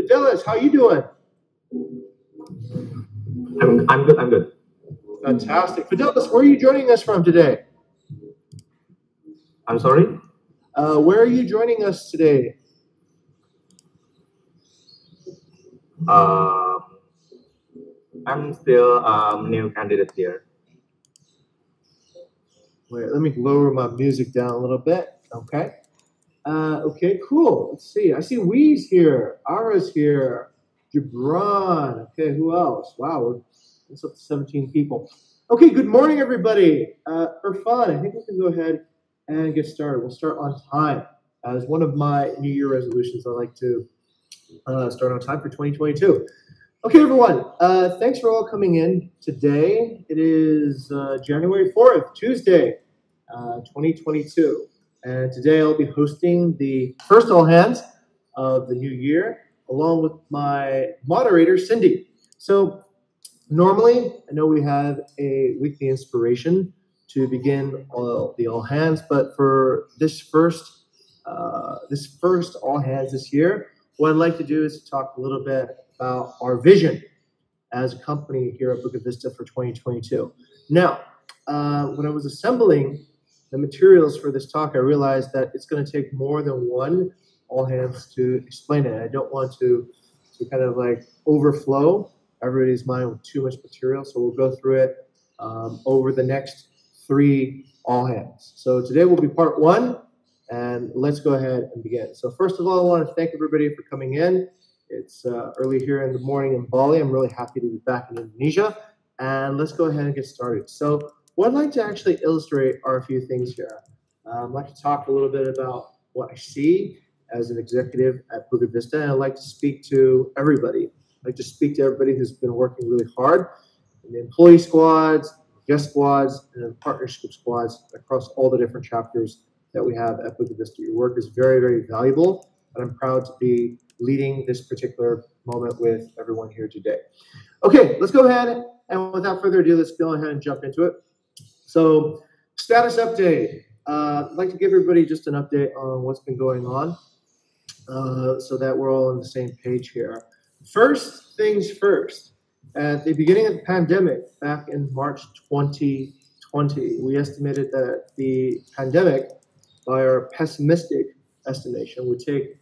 Fidelis, how you doing? I'm good. I'm good. Fantastic. Fidelis, where are you joining us from today? I'm sorry. Where are you joining us today? I'm still new candidate here. Wait, let me lower my music down a little bit. Okay. Okay, cool. Let's see. I see Wee's here. Ara's here. Gibran. Okay, who else? Wow, it's up to 17 people. Okay, good morning, everybody. For fun, I think we can go ahead and get started. We'll start on time. As one of my New Year resolutions, I like to start on time for 2022. Okay, everyone. Thanks for all coming in today. It is January 4th, Tuesday, 2022. And today I'll be hosting the first all hands of the new year, along with my moderator, Cindy. So normally, I know we have a weekly inspiration to begin the all hands, but for this first all hands this year, what I'd like to do is talk a little bit about our vision as a company here at Bukit Vista for 2022. Now, when I was assembling the materials for this talk, I realized that it's going to take more than one all hands to explain it. I don't want to kind of like overflow everybody's mind with too much material, so we'll go through it over the next 3 all hands. So today will be part 1, and let's go ahead and begin. So first of all, I want to thank everybody for coming in. It's early here in the morning in Bali. I'm really happy to be back in Indonesia, and let's go ahead and get started. So what I'd like to actually illustrate are a few things here. I'd like to talk a little bit about what I see as an executive at Bukit Vista, and I'd like to speak to everybody. I'd like to speak to everybody who's been working really hard in the employee squads, guest squads, and the partnership squads across all the different chapters that we have at Bukit Vista. Your work is very, very valuable, and I'm proud to be leading this particular moment with everyone here today. Okay, let's go ahead, and without further ado, let's go ahead and jump into it. So, status update. I'd like to give everybody just an update on what's been going on so that we're all on the same page here. First things first, at the beginning of the pandemic, back in March 2020, we estimated that the pandemic, by our pessimistic estimation, would take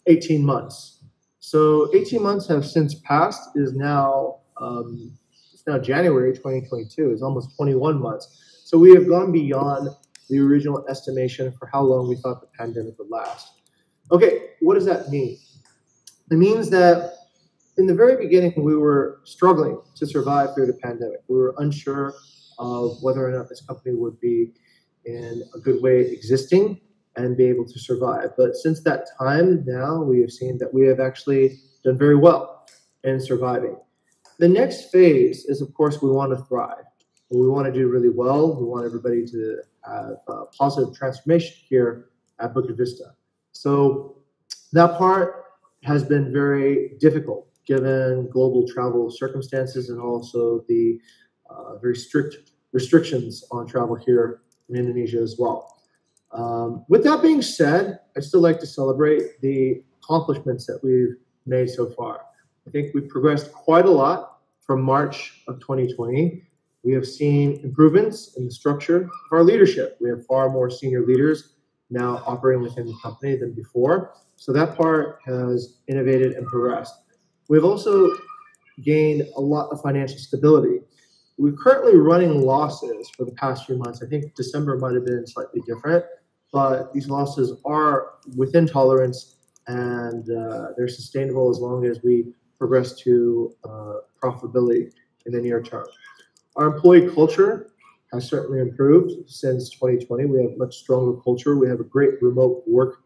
18 months. So 18 months have since passed. It's now January 2022. It's almost 21 months. So we have gone beyond the original estimation for how long we thought the pandemic would last. Okay, what does that mean? It means that in the very beginning, we were struggling to survive through the pandemic. We were unsure of whether or not this company would be in a good way existing and be able to survive. But since that time now, we have seen that we have actually done very well in surviving. The next phase is, of course, we want to thrive. We want to do really well. We want everybody to have a positive transformation here at Bukit Vista. So that part has been very difficult given global travel circumstances and also the very strict restrictions on travel here in Indonesia as well. With that being said, I'd still like to celebrate the accomplishments that we've made so far. I think we've progressed quite a lot from March of 2020. We have seen improvements in the structure of our leadership. We have far more senior leaders now operating within the company than before. So that part has innovated and progressed. We've also gained a lot of financial stability. We're currently running losses for the past few months. I think December might have been slightly different, but these losses are within tolerance and they're sustainable as long as we progress to profitability in the near term. Our employee culture has certainly improved since 2020. We have much stronger culture. We have a great remote work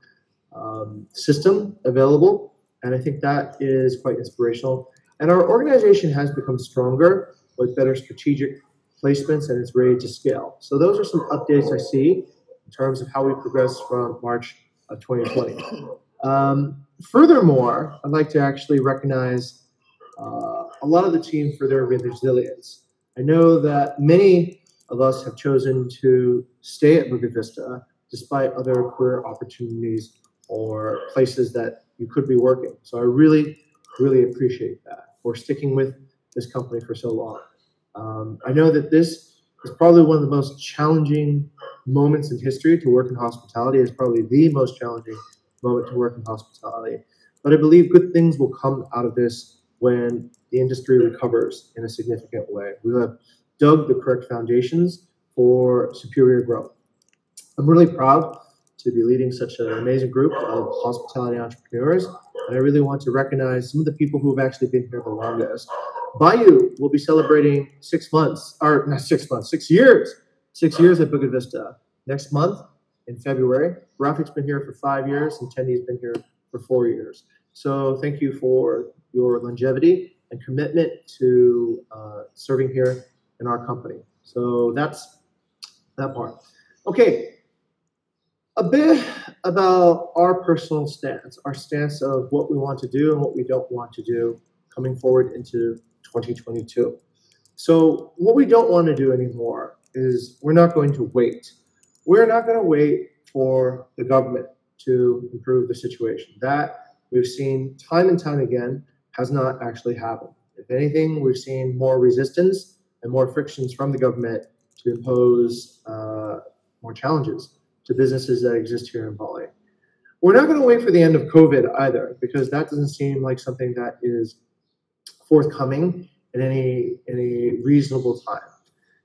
system available, and I think that is quite inspirational. And our organization has become stronger with better strategic placements, and it's ready to scale. So those are some updates I see in terms of how we progress from March of 2020. Furthermore, I'd like to actually recognize a lot of the team for their resilience. I know that many of us have chosen to stay at Bukit Vista despite other career opportunities or places that you could be working. So I really, really appreciate that for sticking with this company for so long. I know that this is probably one of the most challenging moments in history to work in hospitality. It's probably the most challenging moment to work in hospitality. But I believe good things will come out of this when the industry recovers in a significant way. We have dug the correct foundations for superior growth. I'm really proud to be leading such an amazing group of hospitality entrepreneurs, and I really want to recognize some of the people who have actually been here the longest. Bayou will be celebrating 6 months, or not 6 months, 6 years, 6 years at Bukit Vista. Next month in February, Rafik's been here for 5 years, and Tendy's been here for 4 years. So thank you for your longevity and commitment to serving here in our company. So that's that part. Okay, a bit about our personal stance, our stance of what we want to do and what we don't want to do coming forward into 2022. So what we don't want to do anymore is we're not going to wait. We're not going to wait for the government to improve the situation. That we've seen time and time again has not actually happened. If anything, we've seen more resistance and more frictions from the government to impose more challenges to businesses that exist here in Bali. We're not going to wait for the end of COVID either, because that doesn't seem like something that is forthcoming in any reasonable time.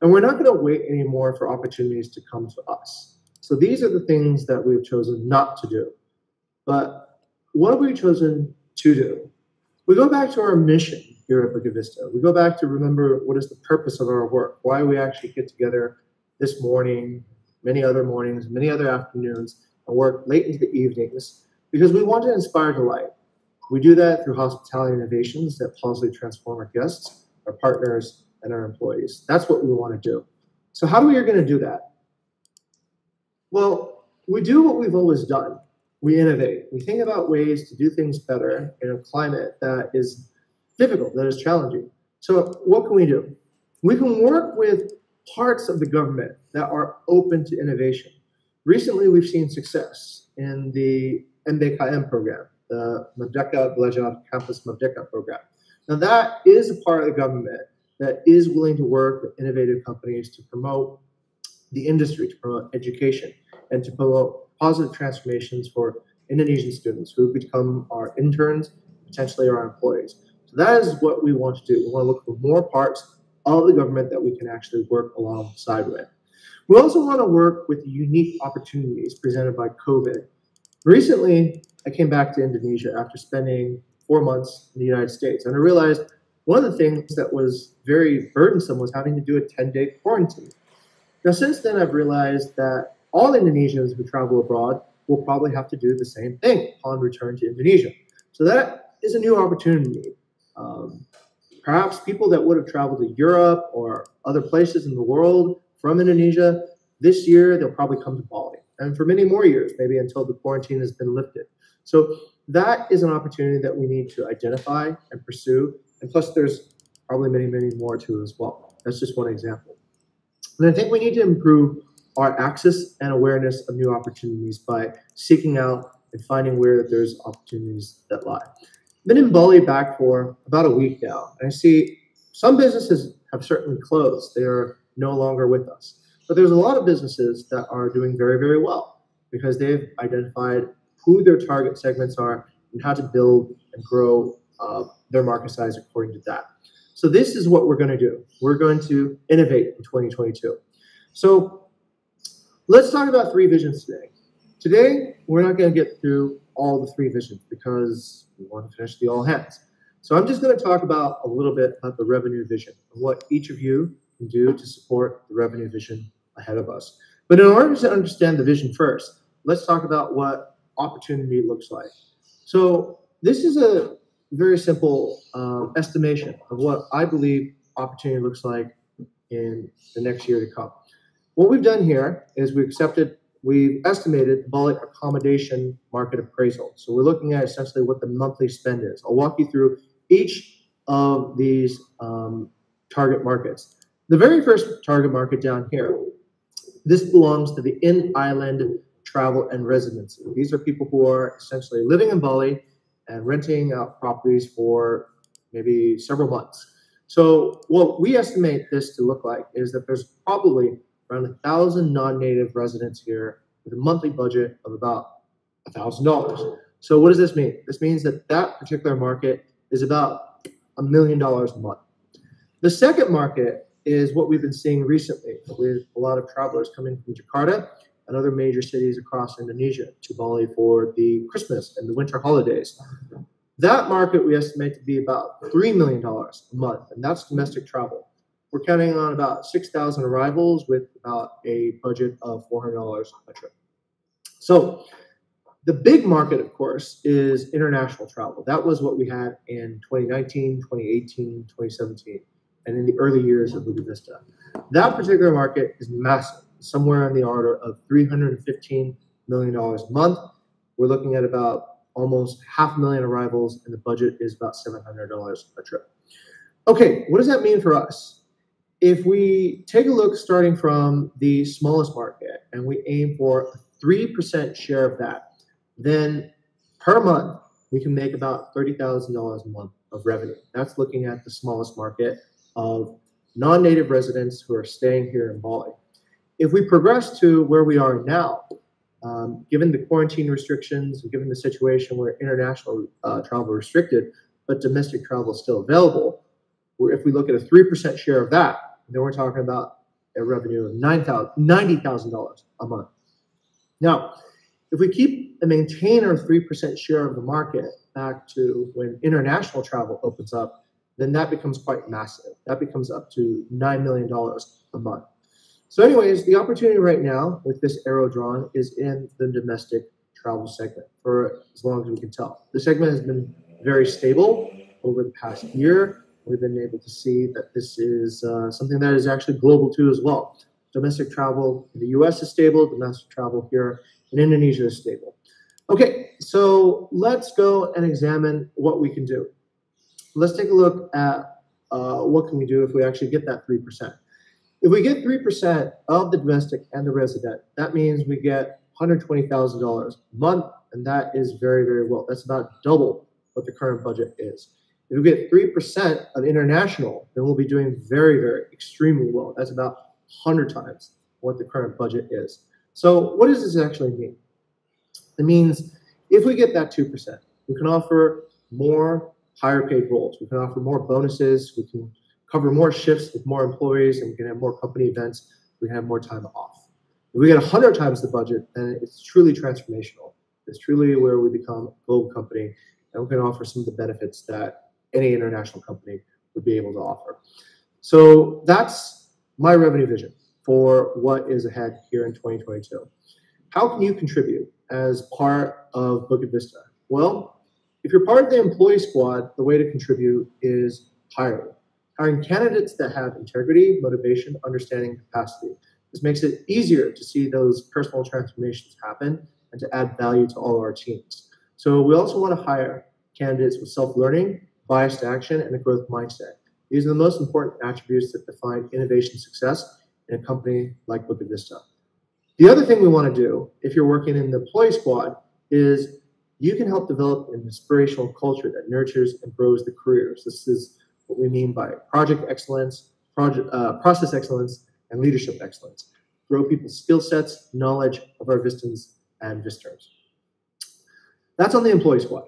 And we're not going to wait anymore for opportunities to come to us. So these are the things that we've chosen not to do. But what have we chosen to do? We go back to our mission here at Bukit Vista. We go back to remember what is the purpose of our work, why we actually get together this morning, many other mornings, many other afternoons, and work late into the evenings, because we want to inspire delight. We do that through hospitality innovations that positively transform our guests, our partners, and our employees. That's what we want to do. So how are we going to do that? Well, we do what we've always done. We innovate. We think about ways to do things better in a climate that is difficult, that is challenging. So what can we do? We can work with parts of the government that are open to innovation. Recently, we've seen success in the MBKM program, the Merdeka Belajar Campus Merdeka program. Now that is a part of the government that is willing to work with innovative companies to promote the industry, to promote education, and to promote positive transformations for Indonesian students who become our interns, potentially our employees. So that is what we want to do. We want to look for more parts of the government that we can actually work alongside with. We also want to work with the unique opportunities presented by COVID. Recently, I came back to Indonesia after spending 4 months in the United States, and I realized one of the things that was very burdensome was having to do a 10-day quarantine. Now, since then, I've realized that all Indonesians who travel abroad will probably have to do the same thing upon return to Indonesia. So that is a new opportunity. Perhaps people that would have traveled to Europe or other places in the world from Indonesia, this year they'll probably come to Bali. And for many more years, maybe until the quarantine has been lifted. So that is an opportunity that we need to identify and pursue. And plus, there's probably many, many more too as well. That's just one example. And I think we need to improve our access and awareness of new opportunities by seeking out and finding where there's opportunities that lie. I've been in Bali back for about a week now, and I see some businesses have certainly closed. They are no longer with us. But there's a lot of businesses that are doing very, very well because they've identified who their target segments are and how to build and grow their market size according to that. So this is what we're going to do. We're going to innovate in 2022. So let's talk about 3 visions today. Today, we're not going to get through all the 3 visions because we want to finish the all hands. So I'm just going to talk about a little bit about the revenue vision and what each of you can do to support the revenue vision ahead of us. But in order to understand the vision first, let's talk about what opportunity looks like. So this is a very simple estimation of what I believe opportunity looks like in the next year to come. What we've done here is we've estimated the Bali accommodation market appraisal. So we're looking at essentially what the monthly spend is. I'll walk you through each of these target markets. The very first target market down here, this belongs to the in-island travel and residency. These are people who are essentially living in Bali and renting out properties for maybe several months. So what we estimate this to look like is that there's probably around 1,000 non-native residents here with a monthly budget of about $1,000. So what does this mean? This means that that particular market is about $1 million a month. The second market is what we've been seeing recently with a lot of travelers coming from Jakarta and other major cities across Indonesia to Bali for the Christmas and the winter holidays. That market we estimate to be about $3 million a month, and that's domestic travel. We're counting on about 6,000 arrivals with about a budget of $400 a trip. So the big market, of course, is international travel. That was what we had in 2019, 2018, 2017, and in the early years of Bukit Vista. That particular market is massive, somewhere on the order of $315 million a month. We're looking at about almost 500,000 arrivals, and the budget is about $700 a trip. Okay, what does that mean for us? If we take a look starting from the smallest market and we aim for a 3% share of that, then per month we can make about $30,000 a month of revenue. That's looking at the smallest market of non-native residents who are staying here in Bali. If we progress to where we are now, given the quarantine restrictions, and given the situation where international travel restricted, but domestic travel is still available, if we look at a 3% share of that, then we're talking about a revenue of $90,000 a month. Now, if we keep and maintain our 3% share of the market back to when international travel opens up, then that becomes quite massive. That becomes up to $9 million a month. So anyways, the opportunity right now with this arrow drawn is in the domestic travel segment for as long as we can tell. The segment has been very stable over the past year. We've been able to see that this is something that is actually global too as well. Domestic travel in the US is stable, domestic travel here in Indonesia is stable. Okay, so let's go and examine what we can do. Let's take a look at what can we do if we actually get that 3%. If we get 3% of the domestic and the resident, that means we get $120,000 a month, and that is very, very well. That's about double what the current budget is. If we get 3% of international, then we'll be doing very, very extremely well. That's about 100 times what the current budget is. So what does this actually mean? It means if we get that 2%, we can offer more higher paid roles. We can offer more bonuses. We can cover more shifts with more employees, and we can have more company events. We can have more time off. If we get 100 times the budget, then it's truly transformational. It's truly where we become a global company, and we can offer some of the benefits that any international company would be able to offer. So that's my revenue vision for what is ahead here in 2022. How can you contribute as part of Bukit Vista? Well, if you're part of the employee squad, the way to contribute is hiring candidates that have integrity, motivation, understanding, capacity. This makes it easier to see those personal transformations happen and to add value to all our teams. So we also want to hire candidates with self-learning, biased action, and a growth mindset. These are the most important attributes that define innovation success in a company like Bukit Vista. The other thing we want to do, if you're working in the employee squad, is you can help develop an inspirational culture that nurtures and grows the careers. This is what we mean by project excellence, process excellence, and leadership excellence. Grow people's skill sets, knowledge of our Vistans and Visters. That's on the employee squad.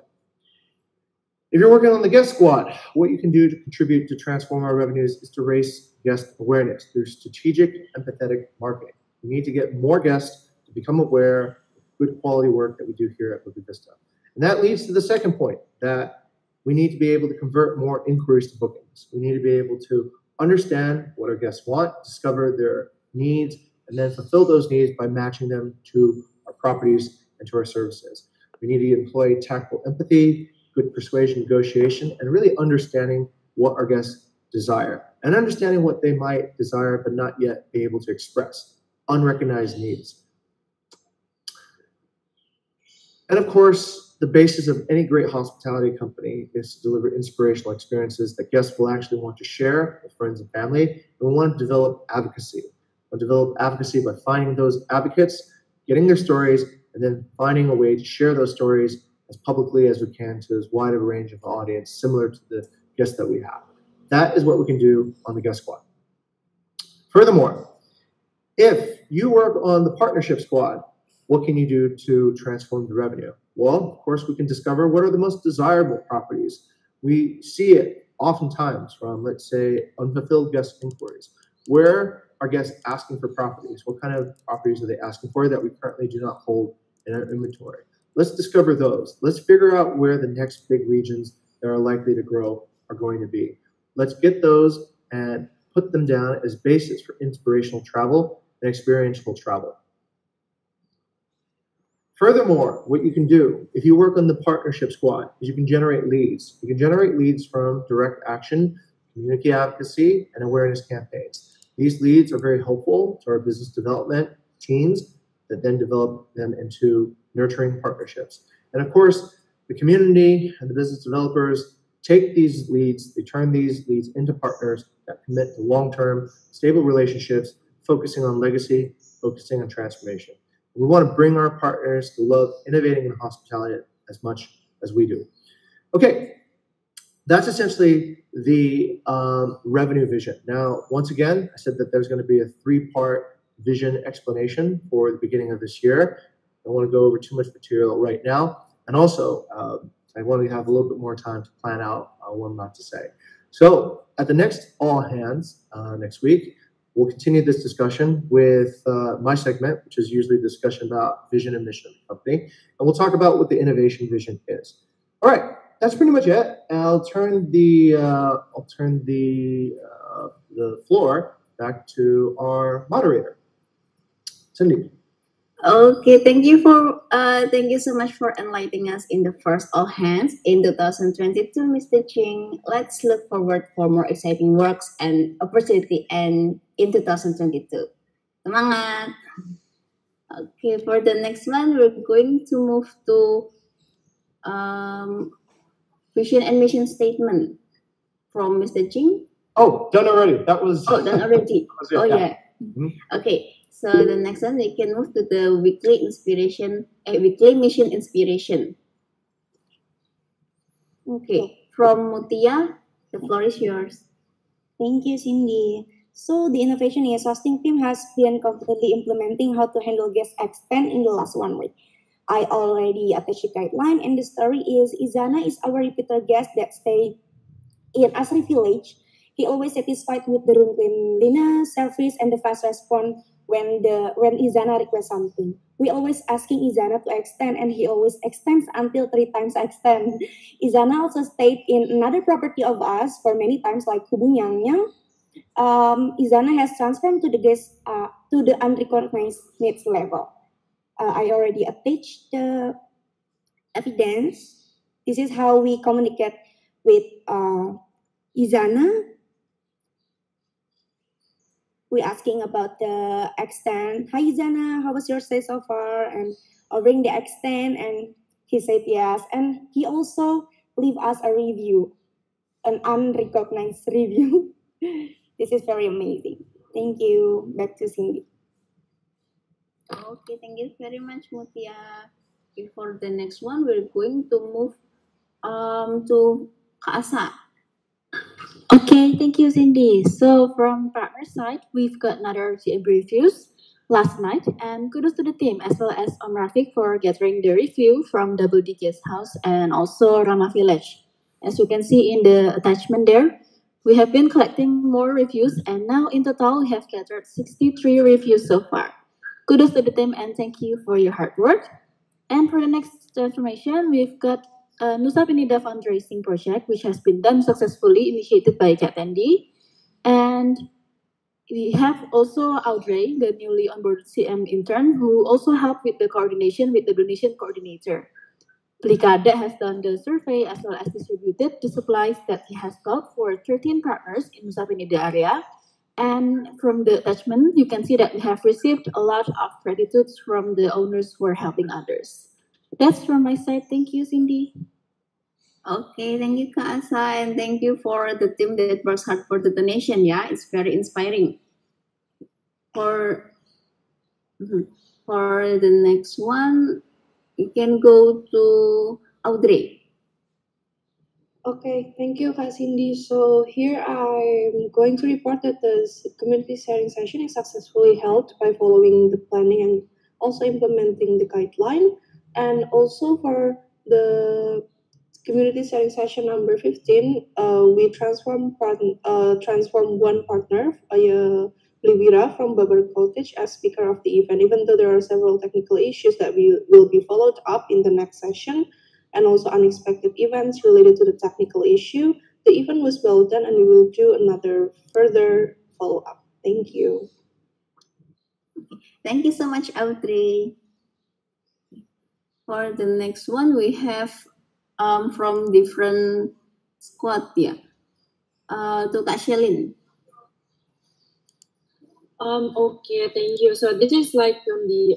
If you're working on the guest squad, what you can do to contribute to transform our revenues is to raise guest awareness through strategic, empathetic marketing. We need to get more guests to become aware of good quality work that we do here at Bukit Vista. And that leads to the second point, that we need to be able to convert more inquiries to bookings. We need to be able to understand what our guests want, discover their needs, and then fulfill those needs by matching them to our properties and to our services. We need to employ tactful empathy, good persuasion, negotiation, and really understanding what our guests desire and understanding what they might desire but not yet be able to express, unrecognized needs. And of course, the basis of any great hospitality company is to deliver inspirational experiences that guests will actually want to share with friends and family. And we want to develop advocacy. We'll develop advocacy by finding those advocates, getting their stories, and then finding a way to share those stories as publicly as we can to as wide a range of audience, similar to the guests that we have. That is what we can do on the guest squad. Furthermore, if you work on the partnership squad, what can you do to transform the revenue? Well, of course, we can discover what are the most desirable properties. We see it oftentimes from, let's say, unfulfilled guest inquiries. Where are guests asking for properties? What kind of properties are they asking for that we currently do not hold in our inventory? Let's discover those. Let's figure out where the next big regions that are likely to grow are going to be. Let's get those and put them down as basis for inspirational travel and experiential travel. Furthermore, what you can do if you work on the partnership squad is you can generate leads. You can generate leads from direct action, community advocacy, and awareness campaigns. These leads are very helpful to our business development teams that then develop them into nurturing partnerships. And of course, the community and the business developers take these leads, they turn these leads into partners that commit to long-term, stable relationships, focusing on legacy, focusing on transformation. We want to bring our partners to love innovating in hospitality as much as we do. Okay, that's essentially the revenue vision. Now, once again, I said that there's going to be a 3-part vision explanation for the beginning of this year. I don't want to go over too much material right now. And also, I want to have a little bit more time to plan out what I'm about to say. So at the next All Hands next week, we'll continue this discussion with my segment, which is usually a discussion about vision and mission of the company. And we'll talk about what the innovation vision is. All right, that's pretty much it. And I'll turn the floor back to our moderator, Cindy. Okay, thank you so much for enlightening us in the first All Hands in 2022, Mr. Ching. Let's look forward for more exciting works and opportunity and in 2022. Semangat. Okay, for the next one, we're going to move to vision and mission statement from Mr. Ching. Oh, done already. That was. Oh, done already. Oh yeah. Mm-hmm. Okay. So the next one, we can move to the weekly mission inspiration. Okay, from Mutia, the floor is yours. Thank you, Cindy. So the innovation ES hosting team has been completely implementing how to handle guest expense in the last 1 week. I already attached a guideline, and the story is Izana is our repeater guest that stay in Asri Village. He always satisfied with the room cleanliness, service, and the fast response when Izana requests something. We always asking Izana to extend, and he always extends until 3 times extend. Izana also stayed in another property of us for many times, like Kubung Yang Yang. Izana has transformed to the guest to the unrecognized needs level. I already attached the evidence. This is how we communicate with Izana. We're asking about the extent. Hi, Izana, how was your stay so far? And offering the extent, and he said yes. And he also leave us a review, an unrecognized review. This is very amazing. Thank you. Back to Cindy. Okay, thank you very much, Mutia. For the next one, we're going to move to Kaasa. Okay, thank you, Cindy. So from partner side, we've got another GM reviews last night, and kudos to the team as well as Om Rafiq for gathering the review from Double D Guest House and also Rama Village. As you can see in the attachment there, we have been collecting more reviews, and now in total we have gathered 63 reviews so far. Kudos to the team and thank you for your hard work. And for the next information, we've got Nusa Penida fundraising project, which has been done successfully, initiated by Kak Tendi. And we have also Audrey, the newly onboarded CM intern, who also helped with the coordination with the donation coordinator. Plikada has done the survey as well as distributed the supplies that he has got for 13 partners in Nusa Penida area. And from the attachment, you can see that we have received a lot of gratitude from the owners who are helping others. That's from my side. Thank you, Cindy. Okay, thank you, Kaasa, and thank you for the team that works hard for the donation. Yeah, it's very inspiring. For the next one, you can go to Audrey. Okay, thank you, Kak Cindy. So here I'm going to report that the community sharing session is successfully held by following the planning and also implementing the guideline. And also for the community sharing session number 15, we transform one partner, Livira from Babar Cottage as speaker of the event, even though there are several technical issues that will be followed up in the next session and also unexpected events related to the technical issue. The event was well done and we will do another further follow-up. Thank you. Thank you so much, Audrey. For the next one, we have from different squad, yeah. To Kak Shelin. Okay, thank you. So this is like from the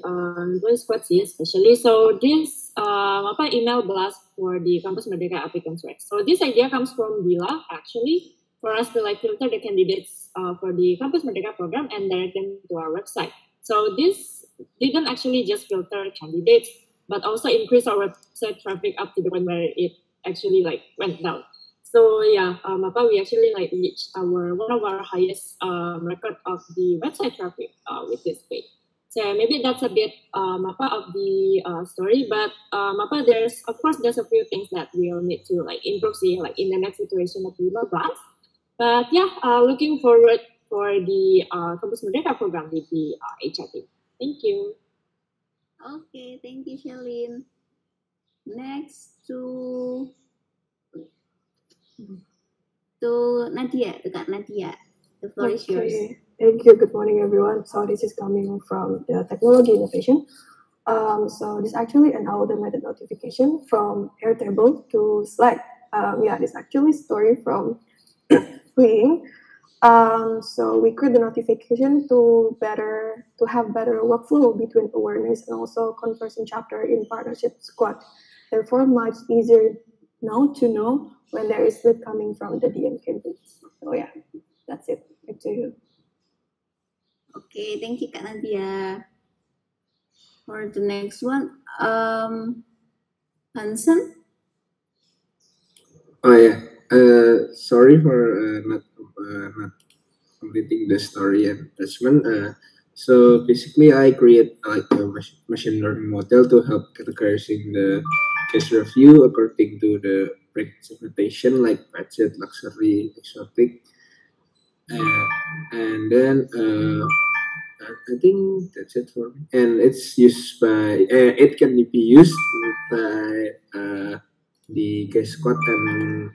voice squad sih, especially. So this email blast for the Campus Merdeka applicants, right? So this idea comes from Bila actually, for us to like filter the candidates for the Campus Merdeka program and direct them to our website. So this didn't actually just filter candidates, but also increase our website traffic up to the point where it actually like went down. So yeah, we actually like reached one of our highest record of the website traffic with this page. So maybe that's a bit of the story, but there's a few things that we'll need to like improve like in the next iteration of the blast. But yeah, looking forward for the Campus Merdeka program with the HR team. Thank you. Okay, thank you, Shelin. Next to Nadia, to Kak Nadia. The floor is yours. Thank you. Good morning, everyone. So this is coming from the technology innovation. So this is actually an automated notification from Airtable to Slack. This is actually a story from Fleeing. So we create the notification to have better workflow between awareness and also conversion chapter in partnership squad. Therefore, much easier now to know when there is lead coming from the DM campaigns. So yeah, that's it. Back to you. Okay, thank you, Kak Nadia. For the next one, Hansen. Oh yeah, sorry for not completing the story and attachment. So basically, I create like a machine learning model to help categorizing the case review according to the break segmentation, like budget, luxury, exotic, and then I think that's it for me. And it's used by it can be used by the guest squad and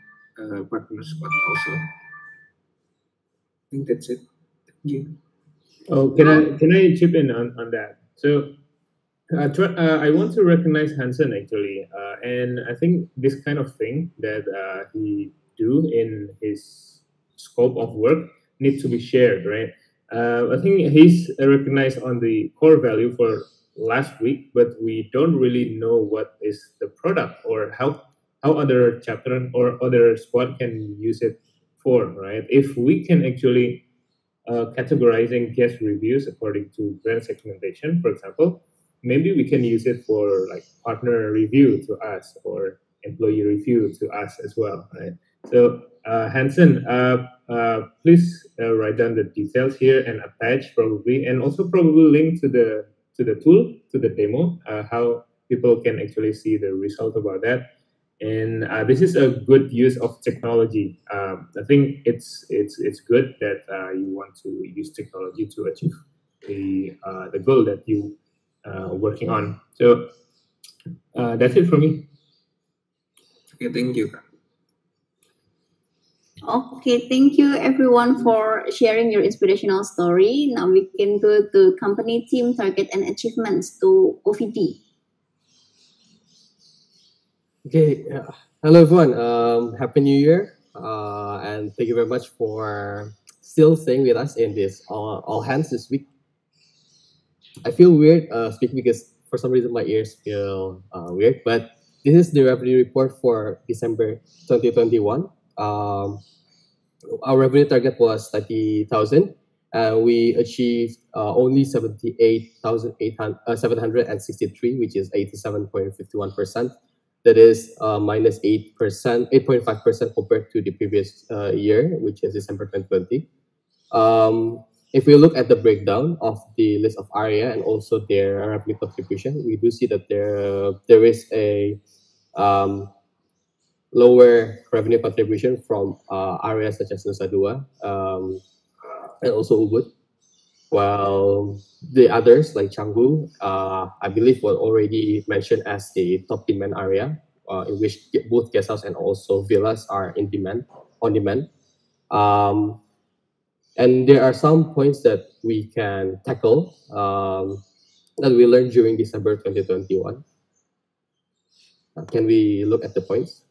partner squad also. I think that's it. Thank you. Oh, can I chip in on that? So I want to recognize Hansen actually, and I think this kind of thing that he do in his scope of work needs to be shared, right? I think he's recognized on the core value for last week, but we don't really know what is the product or how other chapter or other squad can use it for, right? If we can actually categorizing guest reviews according to brand segmentation, for example, maybe we can use it for like partner review to us or employee review to us as well, right? So Hansen, please write down the details here and attach probably, and also probably link to the tool, to the demo, how people can actually see the result about that. And this is a good use of technology. I think it's good that you want to use technology to achieve the goal that you working on. So that's it for me. Okay, thank you. Okay, thank you everyone for sharing your inspirational story. Now we can go to company team target and achievements to OVD. Okay, hello everyone. Happy New Year, and thank you very much for still staying with us in this all hands this week. I feel weird speaking because for some reason my ears feel weird, but this is the revenue report for December 2021. Our revenue target was 30,000. We achieved only 78,763, which is 87.51%. That is minus 8%, 8.5% compared to the previous year, which is December 2020. If we look at the breakdown of the list of area and also their revenue contribution, we do see that there is a lower revenue contribution from areas such as Nusa Dua and also Ubud, while the others like Canggu, I believe were already mentioned as the top demand area, in which both guest house and also villas are in demand, on demand. And there are some points that we can tackle that we learned during December 2021. Can we look at the points?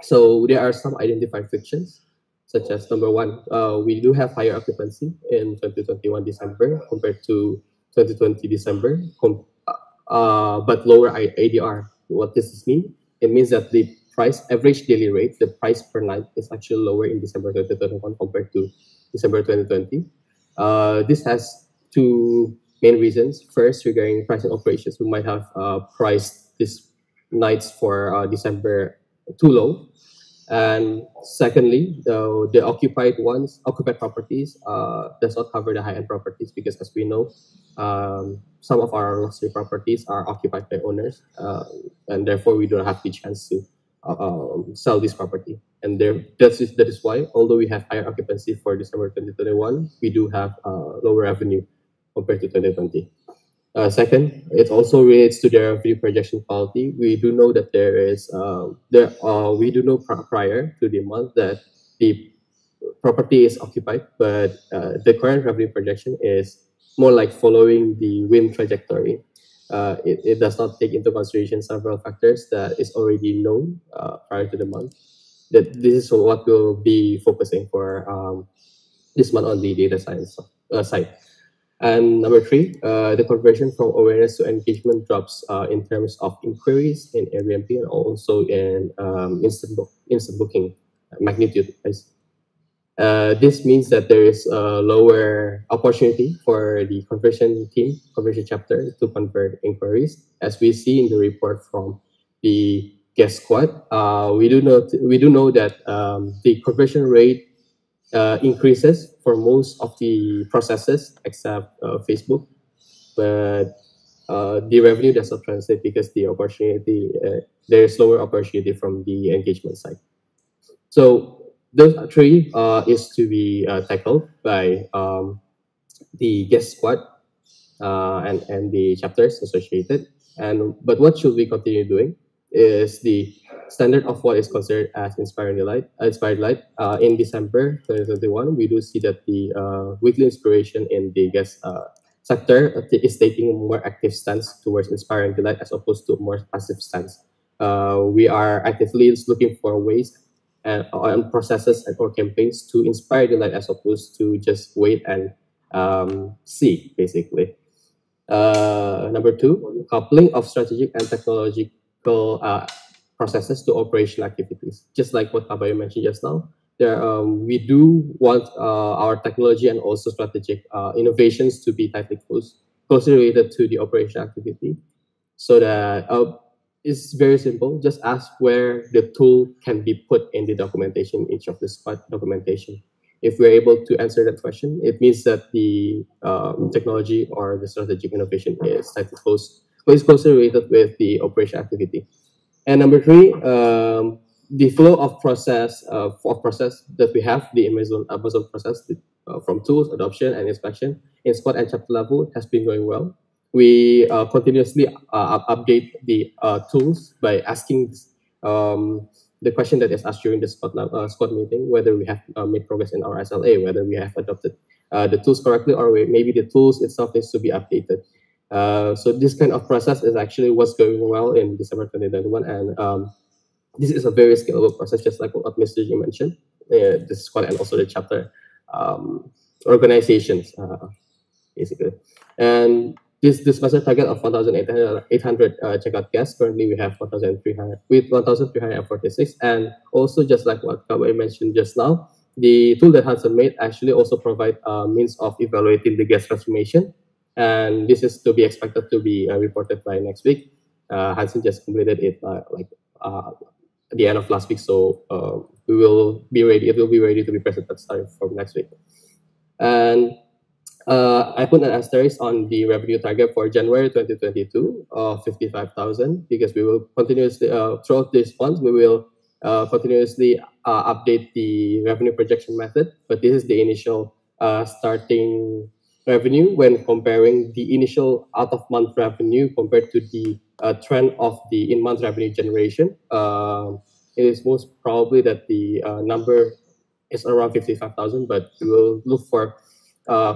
So there are some identified frictions, such as number one, we do have higher occupancy in 2021 December compared to 2020 December, but lower ADR. What does this mean? It means that the average daily rate, the price per night, is actually lower in December 2021 compared to December 2020. This has two main reasons. First, regarding pricing operations, we might have priced these nights for December too low. And secondly, the occupied properties does not cover the high-end properties, because as we know, some of our luxury properties are occupied by owners, and therefore we don't have the chance to sell this property. And that is why, although we have higher occupancy for December 2021, we do have lower revenue compared to 2020. Second, it also relates to their revenue projection quality. We do know that we do know prior to the month that the property is occupied, but the current revenue projection is more like following the wind trajectory. It does not take into consideration several factors that is already known prior to the month. That this is what we'll be focusing for this month on the data science side. And number three, the conversion from awareness to engagement drops in terms of inquiries in Airbnb and also in instant booking magnitude. This means that there is a lower opportunity for the conversion chapter to convert inquiries. As we see in the report from the guest squad, we do know that the conversion rate increases for most of the processes except Facebook, but the revenue does not translate because the opportunity there is lower opportunity from the engagement side. So those three is to be tackled by the guest squad and the chapters associated. But what should we continue doing is the standard of what is considered as inspired light. In December 2021, we do see that the weekly inspiration in the guest sector is taking a more active stance towards inspiring delight as opposed to a more passive stance. We are actively looking for ways and processes or campaigns to inspire delight as opposed to just wait and see, basically. Number two, coupling of strategic and technological processes to operational activities. Just like what Kabayo mentioned just now, we do want our technology and also strategic innovations to be tightly closely related to the operational activity, so that it's very simple. Just ask where the tool can be put in the documentation, each of the squad documentation. If we're able to answer that question, it means that the technology or the strategic innovation is tightly closely related with the operational activity. And number three, the flow of process that we have, the Amazon process from tools, adoption, and inspection in squad and chapter level has been going well. We continuously update the tools by asking the question that is asked during the squad meeting, whether we have made progress in our SLA, whether we have adopted the tools correctly, or maybe the tools itself needs to be updated. So this kind of process is actually what's going well in December 2021, and this is a very scalable process, just like what Mr. G mentioned, the squad and also the chapter organizations, basically. And this master target of 1,800 checkout guests. Currently, we have 1,346, and also just like what Kabai mentioned just now, the tool that Hansen made actually also provide means of evaluating the guest transformation, and this is to be expected to be reported by next week. Hansen just completed it like at the end of last week. So we will be ready. It will be ready to be presented starting from next week. And I put an asterisk on the revenue target for January 2022 of 55,000 because we will continuously throughout this month we will continuously update the revenue projection method. But this is the initial starting revenue when comparing the initial out of month revenue compared to the trend of the in-month revenue generation. It is most probably that the number is around 55,000, but we will look for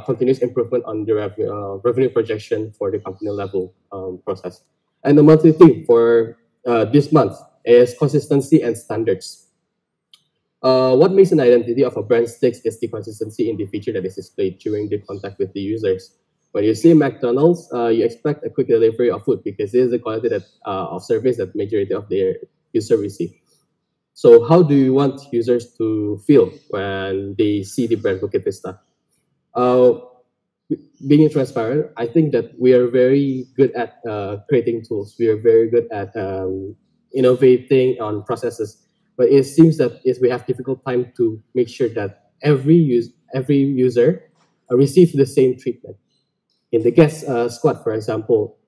continuous improvement on the revenue projection for the company level process. And the monthly theme for this month is consistency and standards. What makes an identity of a brand sticks is the consistency in the feature that is displayed during the contact with the users. When you see McDonald's, you expect a quick delivery of food because this is the quality that of service that majority of their user receive. So how do you want users to feel when they see the brand Bukit Vista? Being transparent, I think that we are very good at creating tools. We are very good at innovating on processes. But it seems that we have difficult time to make sure that every user receives the same treatment. In the guest squad, for example,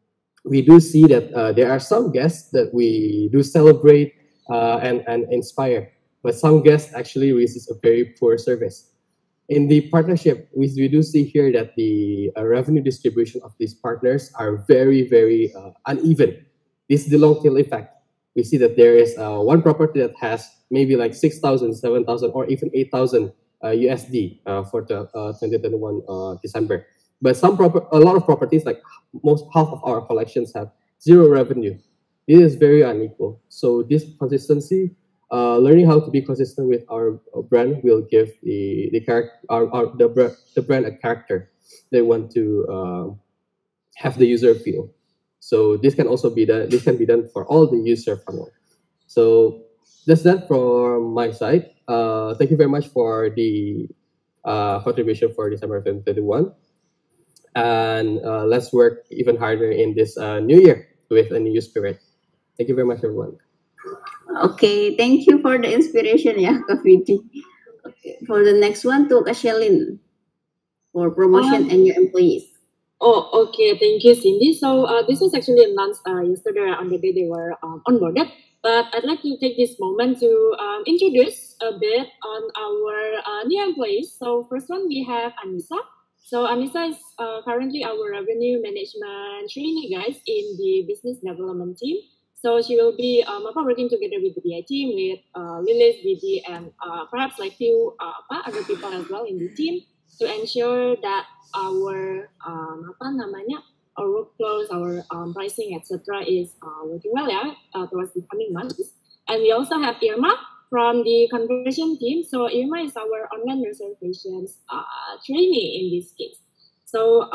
we do see that there are some guests that we do celebrate and inspire, but some guests actually receive a very poor service. In the partnership, we do see here that the revenue distribution of these partners are very, very uneven. This is the long tail effect. We see that there is one property that has maybe like 6,000, 7,000, or even 8,000 USD for the 2021 December. But a lot of properties, like half of our collections, have zero revenue. It is very unequal. So this consistency, learning how to be consistent with our brand, will give the brand a character they want to have the user feel. So this can also be done. This can be done for all the user funnel. So that's that from my side. Thank you very much for the contribution for December 2021. And let's work even harder in this new year with a new spirit. Thank you very much, everyone. Okay, thank you for the inspiration, ya, Kak Vidi. Okay, for the next one, to Kashelin for promotion and your employees. Oh, okay. Thank you, Cindy. So this was actually announced yesterday on the day they were onboarded. But I'd like to take this moment to introduce a bit on our new employees. So first one, we have Anissa. So Anissa is currently our revenue management trainee, guys, in the business development team. So she will be working together with the BI team, with Lilis, Didi, and perhaps like few other people as well in the team to ensure that our our workflows, our pricing, etc. is working well, towards the coming months. And we also have Irma from the conversion team. So Irma is our online reservations trainee in this case. So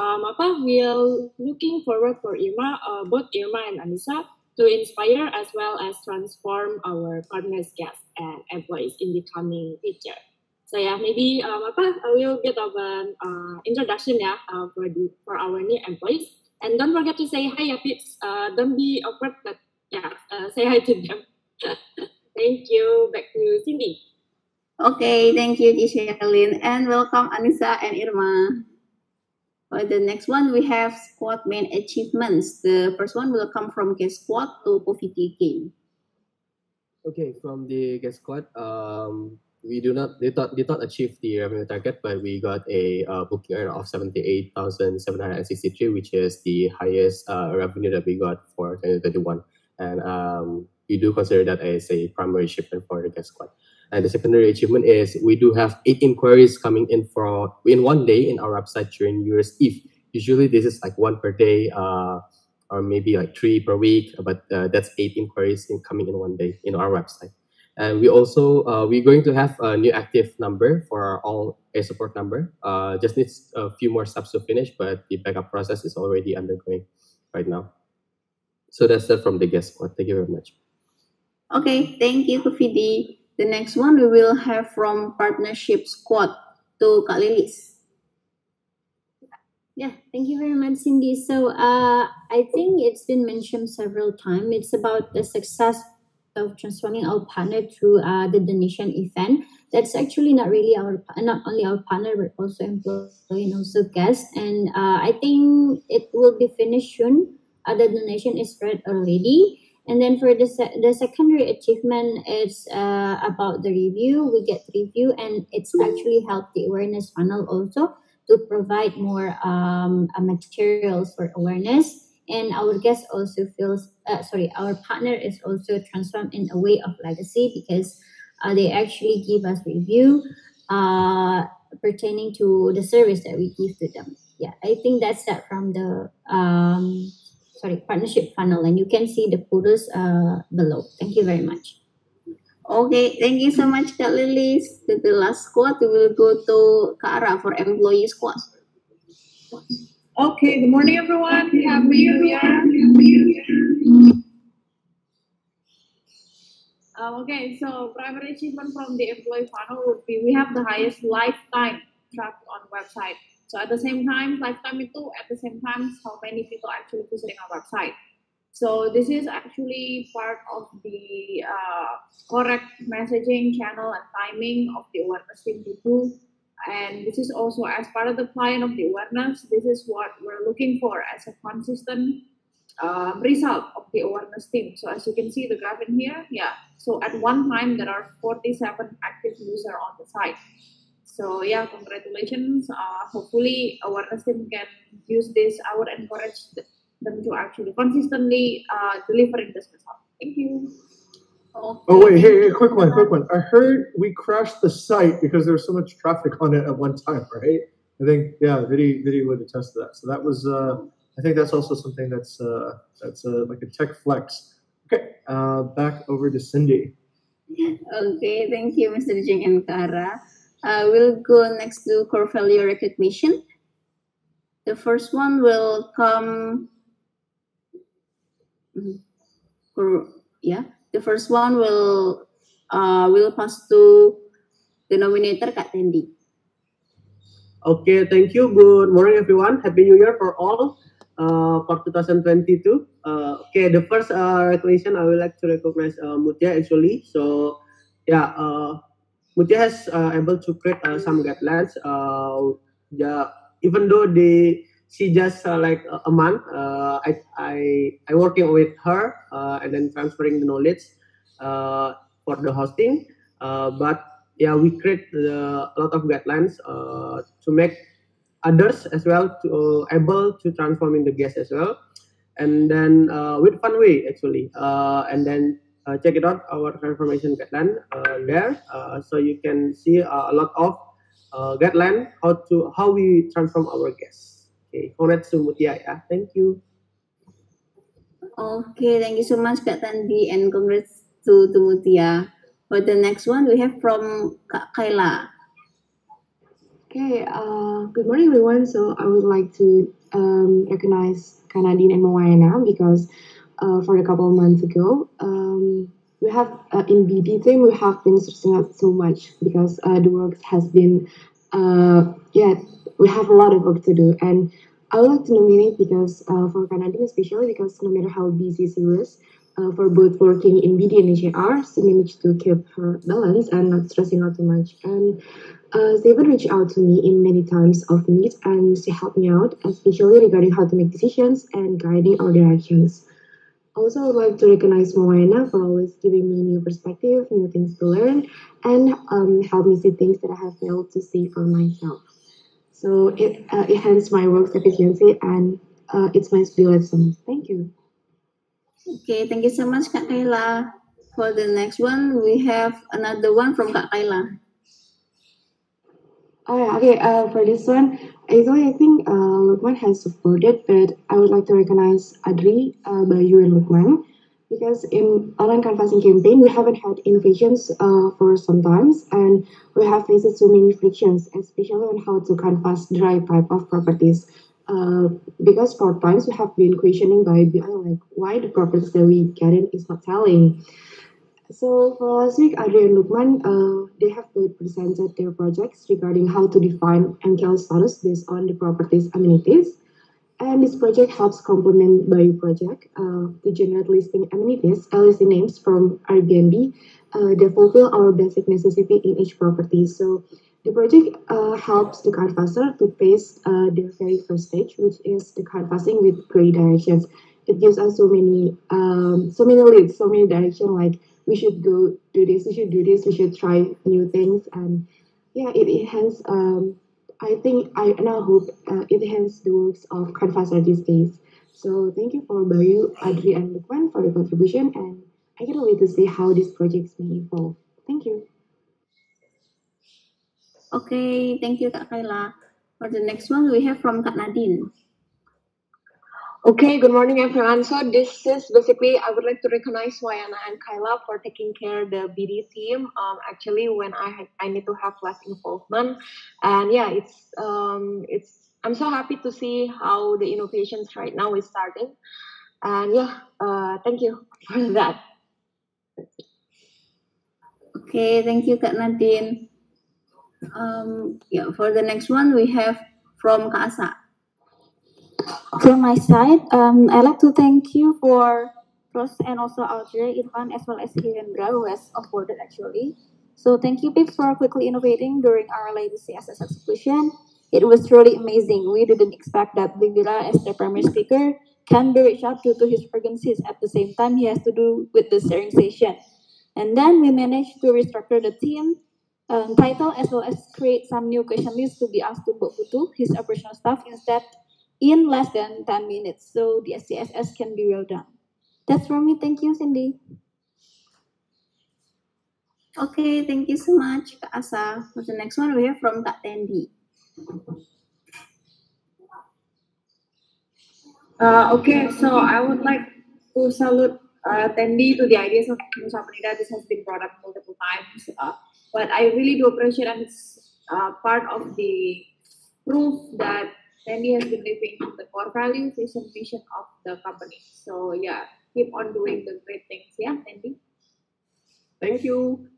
we're looking forward for Irma, both Irma and Anissa, to inspire as well as transform our partners, guests, and employees in the coming future. So yeah, maybe a little bit of an introduction for our new employees. And don't forget to say hi, Pips. Don't be awkward, but yeah, say hi to them. Thank you. Back to Cindy. Okay, thank you, Kishelin, and welcome Anissa and Irma. For the next one, we have squad main achievements. The first one will come from guest squad to Poviti again. Okay, from the guest squad, we did not achieve the revenue target, but we got a booking earn of 78,763, which is the highest revenue that we got for 2021. And we do consider that as a primary achievement for the guest squad. And the secondary achievement is we do have 8 inquiries coming in in one day in our website during New Year's Eve. Usually this is like 1 per day, or maybe like 3 per week, but that's 8 inquiries coming in one day in our website. And we also we're going to have a new active number for all a support number. Just needs a few more steps to finish, but the backup process is already undergoing right now. So that's it from the guest squad. Thank you very much. Okay, thank you, Kufidi. The next one we will have from partnership squad to Kak Lilis. Yeah, thank you very much, Cindy. So I think it's been mentioned several times. It's about the success of transforming our partner through the donation event. That's actually not really not only our partner but also employee and also guests. And I think it will be finished soon. The donation is spread already. And then for the secondary achievement, it's about the review. We get review, and it's actually helped the awareness funnel also to provide more materials for awareness. And our guest also feels, our partner is also transformed in a way of legacy because they actually give us review pertaining to the service that we give to them. Yeah, I think that's that from the partnership funnel, and you can see the photos below. Thank you very much. Okay, thank you so much, Kak Lilis. To the last squad, we will go to Kak Ara for employee squad. Okay, good morning, everyone. Happy New Year. Okay, so primary achievement from the employee funnel would be we have the highest lifetime tracked on website. So at the same time, lifetime itu at the same time how many people actually visiting our website. So this is actually part of the correct messaging channel and timing of the awareness team to do. And this is also as part of the plan of the awareness, this is what we're looking for as a consistent result of the awareness team. So as you can see the graph in here, yeah. So at one time, there are 47 active users on the site. So yeah, congratulations. Hopefully awareness team can use this. I would encourage them to actually consistently delivering this result. Thank you. Oh wait, hey, quick one. I heard we crashed the site because there was so much traffic on it at one time, right? I think, yeah, Vidi would attest to that. So that was, I think that's also something that's like a tech flex. Okay, back over to Cindy. Okay, thank you, Mr. Jing and Kara. We'll go next to core value recognition. The first one will come. The first one will pass to the nominator, Kak Tendi. Okay, thank you. Good morning, everyone. Happy New Year for all for 2022. Okay, the first recognition I would like to recognize Mutia actually. So, yeah, Mutia has able to create some guidelines. Even though she just like a month, I working with her and then transferring the knowledge for the hosting. But yeah, we create a lot of guidelines to make others as well to able to transform in the guest as well, and then with fun way actually, and then check it out our transformation guideline there, so you can see a lot of guideline how we transform our guests. Okay, congrats to Mutia. Yeah, thank you. Okay, thank you so much, Kak Tandi, and congrats to Mutia. For the next one, we have from Kak Kaila. Okay, good morning, everyone. So I would like to recognize Kanadine and Moana because for a couple of months ago, we have in BD team we have been stressing out so much because the work has been we have a lot of work to do, and I would like to nominate because for Kanadine especially because no matter how busy she was, for both working in BD and HR, she managed to keep her balance and not stressing out too much. And she even reached out to me in many times of need, and she helped me out, especially regarding how to make decisions and guiding our directions. Also, I would like to recognize Moana for always giving me new perspective, new things to learn, and help me see things that I have failed to see for myself. So it enhances my work efficiency and it's my skill lesson. Thank you. Okay, thank you so much, Kak Kaila. For the next one, we have another one from Kak Kaila. Oh yeah, okay. For this one, actually, I think Lukman has supported, but I would like to recognize Adri, Bayu, and Lukman because in online canvassing campaign, we haven't had innovations for some times, and we have faced so many frictions, especially on how to canvass the right type of properties. Because for times we have been questioning by BI like why the properties that we get in is not selling. So for last week, Adri and Lukman, they have both presented their projects regarding how to define MKL status based on the property's amenities. And this project helps complement Bayu project to generate listing names from Airbnb that fulfill our basic necessity in each property. So the project helps the canvasser to paste the very first stage, which is the canvassing with gray directions. It gives us so many leads, so many directions, like we should go do this, we should do this, we should try new things, and yeah, it has. I think I now hope it enhances the works of canvasser these days. So thank you for Bayu, Adri, and Lukman for your contribution, and I cannot wait to see how these projects may evolve. Thank you. Okay, thank you Kak Kayla. For the next one, we have from Kak Nadine. Okay, good morning everyone. So this is basically, I would like to recognize Wayana and Kyla for taking care of the BD team. Actually, when I need to have less involvement, and yeah, I'm so happy to see how the innovations right now is starting, and yeah, thank you for that. Okay, thank you Kak Nadine. Yeah, for the next one, we have from Kak Asa. From my side, I'd like to thank you for Ross and also Audrey, Irfan, as well as Hirendra, who has onboarded actually. So thank you, Pips, for quickly innovating during our latest CSS exhibition. It was truly amazing. We didn't expect that Bigura, as the primary speaker, can be reached out due to his urgencies. At the same time, he has to do with the sharing session. And then we managed to restructure the team title as well as create some new question lists to be asked to Mbok Putu, his operational staff, instead in less than 10 minutes. So the SCSS can be well done. That's from me. Thank you, Cindy. Okay, thank you so much, Kak Asa. For the next one, we have from Kak Tendi. Okay, so I would like to salute Tendi to the ideas of Nusa Penida. This has been brought up multiple times, but I really do appreciate, and it's part of the proof that Tendi has been living the core values, vision of the company. So yeah, keep on doing the great things, yeah, Tendi. Thank you.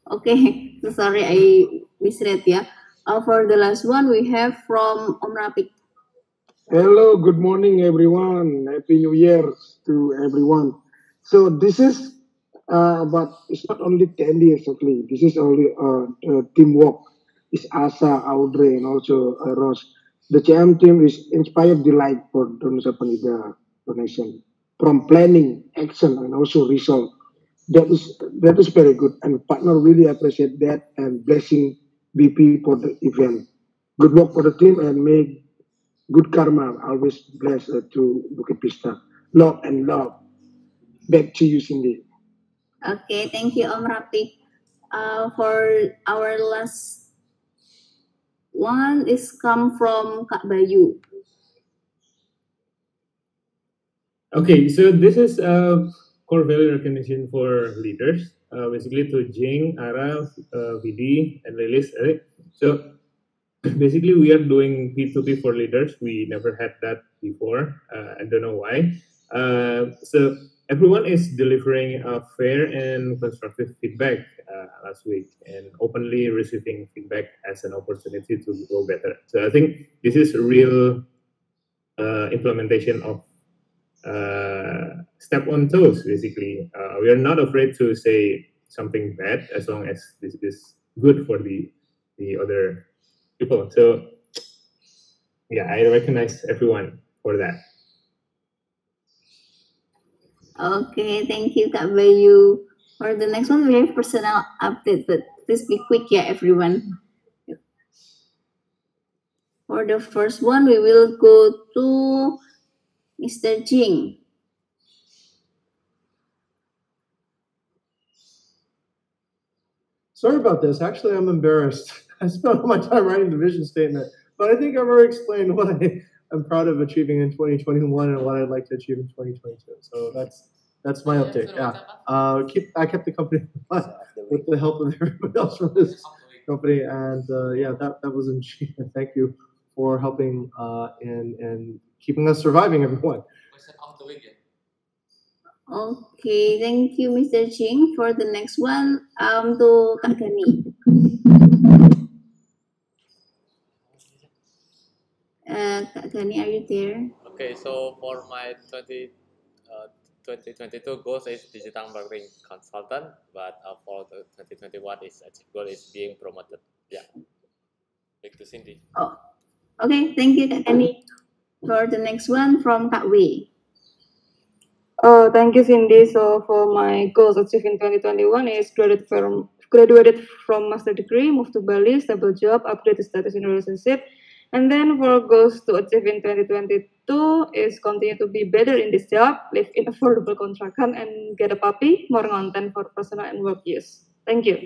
Okay, so sorry I misread ya. For the last one, we have from Om Rapik. Hello, good morning, everyone. Happy New Year to everyone. So this is about, it's not only 10 years actually. This is only teamwork. It's Asa, Audrey, and also Ross. The CM team is inspired delight for Nusa Penida donation. From planning, action, and also result. That is very good, and partner really appreciate that and blessing BP for the event. Good work for the team and make good karma always bless to Bukit Vista. Love and love. Back to you, Cindy. Okay, thank you, Om Rapik. For our last one is come from Kak Bayu. Okay, so this is a core value recognition for leaders, basically to Jing, Ara, VD, and Lilis. Right? So basically, we are doing P2P for leaders. We never had that before. I don't know why. So everyone is delivering fair and constructive feedback last week and openly receiving feedback as an opportunity to go better. So I think this is a real implementation of step on toes, basically. We are not afraid to say something bad as long as this is good for the other people. So yeah, I recognize everyone for that. Okay, thank you, Kak Bayu. For the next one, we have personal update, but please be quick, yeah, everyone. For the first one, we will go to Mr. Jing. Sorry about this. Actually, I'm embarrassed. I spent all my time writing the vision statement, but I think I've already explained what I'm proud of achieving in 2021 and what I'd like to achieve in 2022. So that's my update. Yeah, I kept the company with the help of everybody else from this company, and yeah, that was an achievement. Thank you for helping and keeping us surviving, everyone. Okay, thank you, Mr. Ching. For the next one, to Kak Gani. Kak Gani, are you there? Okay, so for my 2022 goals is digital marketing consultant, but for the 2021 is achieve goal is being promoted. Yeah. Back to Cindy. Oh, okay. Thank you, Kak Gani. For the next one from Kak Wei. Thank you, Cindy. So for my goals achieved in 2021 is graduated from master degree, moved to Bali, stable job, upgrade status in relationship. And then for goals to achieve in 2022 is continue to be better in this job, live in affordable kontrakan, and get a puppy, more content for personal and work use. Thank you.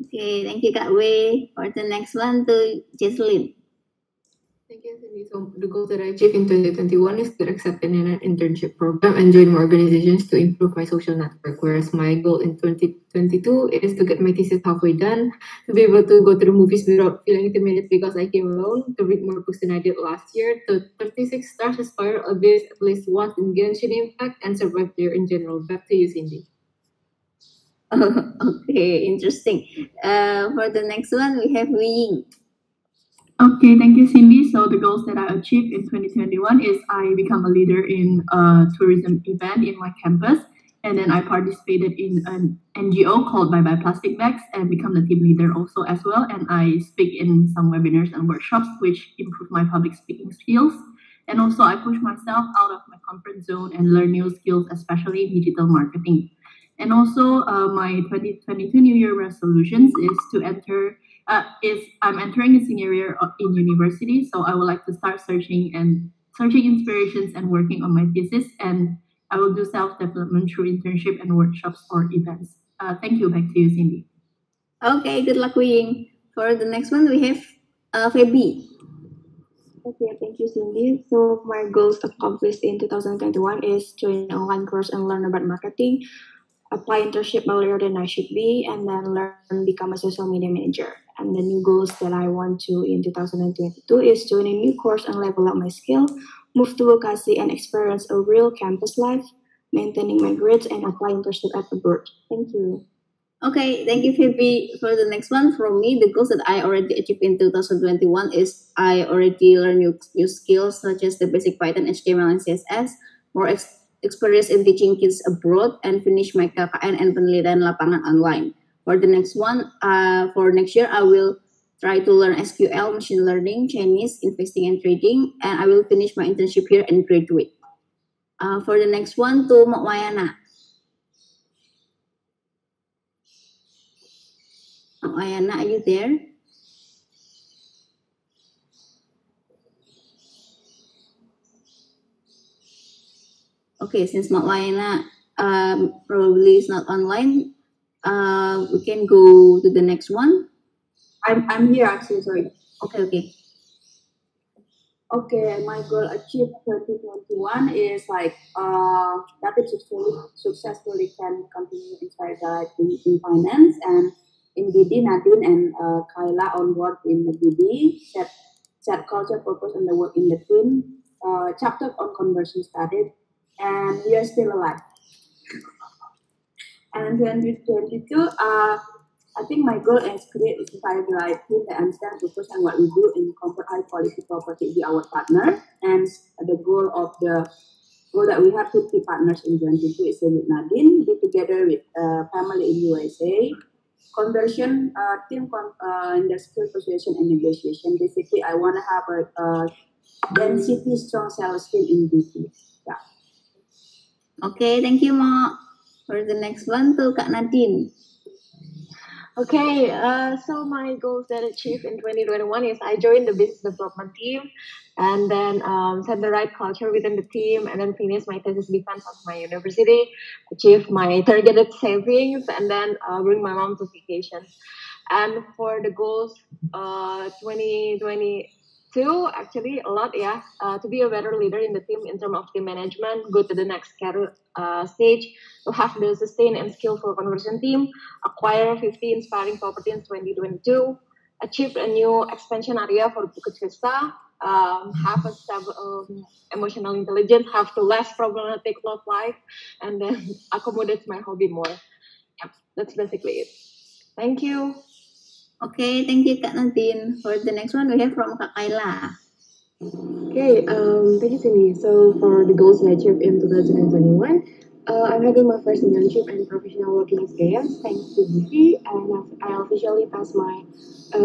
Okay, thank you, Kak Wei. For the next one to Jesslyn. Thank you, Cindy. So the goal that I achieved in 2021 is to accept in an internship program and join more organizations to improve my social network. Whereas my goal in 2022 is to get my thesis halfway done, to be able to go to the movies without feeling intimidated because I came alone, to read more books than I did last year, to 36 stars aspire abyss at least once in Genshin Impact, and survive there in general. Back to you, Cindy. Okay, interesting. For the next one, we have Wei. Okay, thank you, Cindy. So the goals that I achieved in 2021 is I become a leader in a tourism event in my campus, and then I participated in an NGO called Bye Bye Plastic Bags and become the team leader also as well. And I speak in some webinars and workshops, which improve my public speaking skills. And also I push myself out of my comfort zone and learn new skills, especially digital marketing. And also my 2022 New Year resolutions is to I'm entering a senior year in university, so I would like to start searching inspirations and working on my thesis, and I will do self-development through internship and workshops or events. Thank you. Back to you, Cindy. Okay, good luck, Wing. For the next one, we have Feby. Okay, thank you, Cindy. So my goals accomplished in 2021 is join an online course and learn about marketing, apply internship earlier than I should be, and then learn become a social media manager. And the new goals that I want to in 2022 is join a new course and level up my skill, move to Bekasi and experience a real campus life, maintaining my grades, and apply internship at abroad. Thank you. Okay, thank you, Phoebe. For the next one, from me, the goals that I already achieved in 2021 is I already learned new skills such as the basic Python, HTML, and CSS, more experience in teaching kids abroad, and finish my KKN and penelitian lapangan online. For the next one, for next year, I will try to learn SQL, machine learning, Chinese, investing and trading, and I will finish my internship here and graduate. For the next one, to Mak Wayana. Mak Wayana, are you there? Okay, since Mak Wayana probably is not online, we can go to the next one. I'm here actually, sorry. Okay. Okay, my goal achieved 2021 is like that it successfully can continue inside in finance, and in BD, Nadine and Kayla on board in the BD, set culture, purpose, and the work in the team, chapter on conversion started, and we are still alive. And 2022, I think my goal is create a society like team that understand purpose and what we do in comfort high quality property with our partner. And the goal that we have 50 partners in 2022 is with Nadine, be together with family in USA, conversion team industrial persuasion and negotiation. Basically, I want to have a density strong sales team in BT. Yeah. Okay, thank you, Ma. For the next one, to Kak Nadine. Okay, so my goals that I achieved in 2021 is I joined the business development team, and then set the right culture within the team, and then finish my thesis defense of my university, achieve my targeted savings, and then bring my mom to vacation. And for the goals 2022, actually a lot, to be a better leader in the team in terms of team management, go to the next career stage, to have the sustained and skillful conversion team, acquire 50 inspiring property in 2022, achieve a new expansion area for Bukit Vista, have a stable emotional intelligence, have the less problematic love life, and then accommodate my hobby more. Yeah, that's basically it. Thank you. Okay, thank you, Kak Nadine. For the next one, we have from Kak Kayla. Okay, thank you, Cindy. So for the goals that I achieved in 2021, I'm having my first internship and professional working experience thanks to BV, and I officially passed my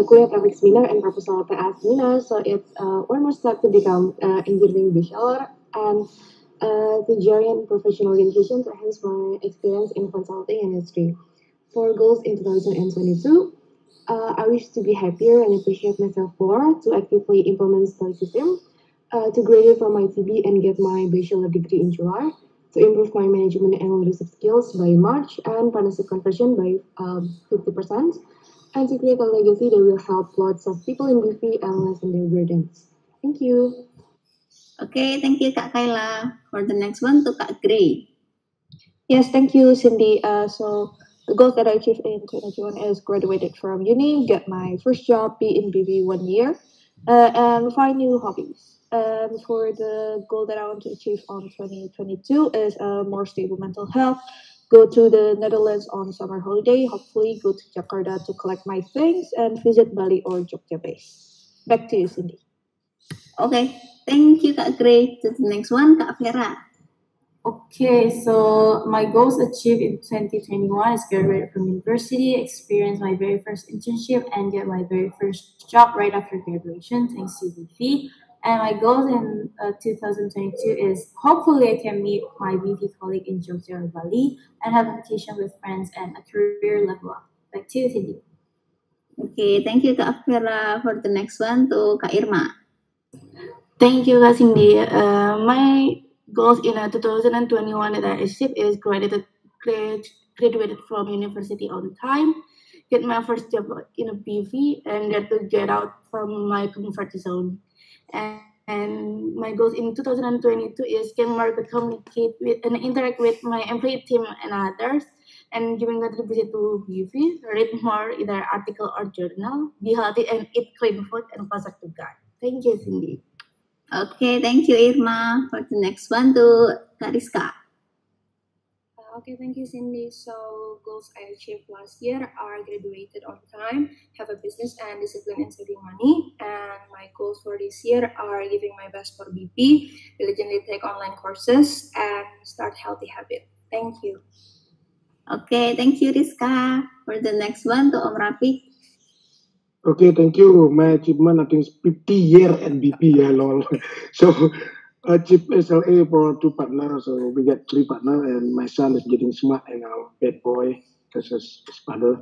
career traffic seminar and proposal PA seminar. So it's one more step to become engineering bachelor and to join professional organization to enhance my experience in consulting industry. For goals in 2022, I wish to be happier and appreciate myself more, to actively implement stoicism, to graduate from my TB and get my bachelor degree in July, to improve my management and leadership skills by March, and partnership conversion by 50%, and to create a legacy that will help lots of people in BV and lessen their burdens. Thank you. Okay, thank you Kak Kayla. For the next one to Kak Gray. Yes, thank you, Cindy. So the goals that I achieved in 2021 is graduated from uni, get my first job, be in BB 1 year, and find new hobbies. And for the goal that I want to achieve on 2022 is a more stable mental health. Go to the Netherlands on summer holiday. Hopefully, go to Jakarta to collect my things and visit Bali or Jogja base. Back to you, Cindy. Okay, thank you Kak Gray. To the next one, Kak Vera. Okay, so my goals achieved in 2021 is graduate from university, experience my very first internship, and get my very first job right after graduation, thanks to BV. And my goals in 2022 is hopefully I can meet my BV colleague in Jogja or Bali and have a vacation with friends and a career level up. Back to you, Cindy. Okay, thank you Kak Vera. For the next one to Kak Irma. Thank you, Kak Cindy. My goals in 2021 that I achieved is graduated from university on time, get my first job in a BV, and get to get out from my comfort zone. And my goals in 2022 is can more communicate with and interact with my employee team and others, and giving contribution to BV, read more either article or journal, be healthy and eat clean food and closer to God. Thank you, Cindy. Okay, thank you Irma. For the next one to Kak Rizka. Okay, thank you, Cindy. So goals I achieved last year are graduated on time, have a business and discipline in saving money. And my goals for this year are giving my best for BP, diligently take online courses, and start healthy habit. Thank you. Okay, thank you Rizka. For the next one to Om Rafiq. Okay, thank you. My achievement, I think, is 50 year at BP, yeah, lol. So, achieve SLA for 2 partners, so we get 3 partners, and my son is getting smart and now bad boy, because his father.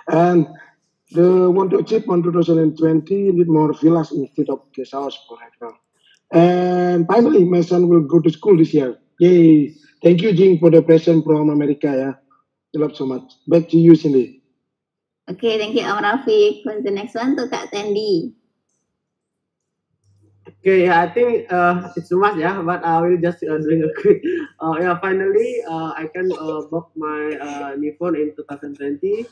And the want to achieve on 2020, need more villas instead of guest house for right now. And finally, my son will go to school this year. Yay! Thank you, Jing, for the present from America, yeah. I love so much. Back to you, Cindy. Okay, thank you Om Rafiq. For the next one to Kak Tendi. Okay, yeah, I think it's too much, yeah, but I will just doing a quick. Yeah, finally, I can book my new phone in 2020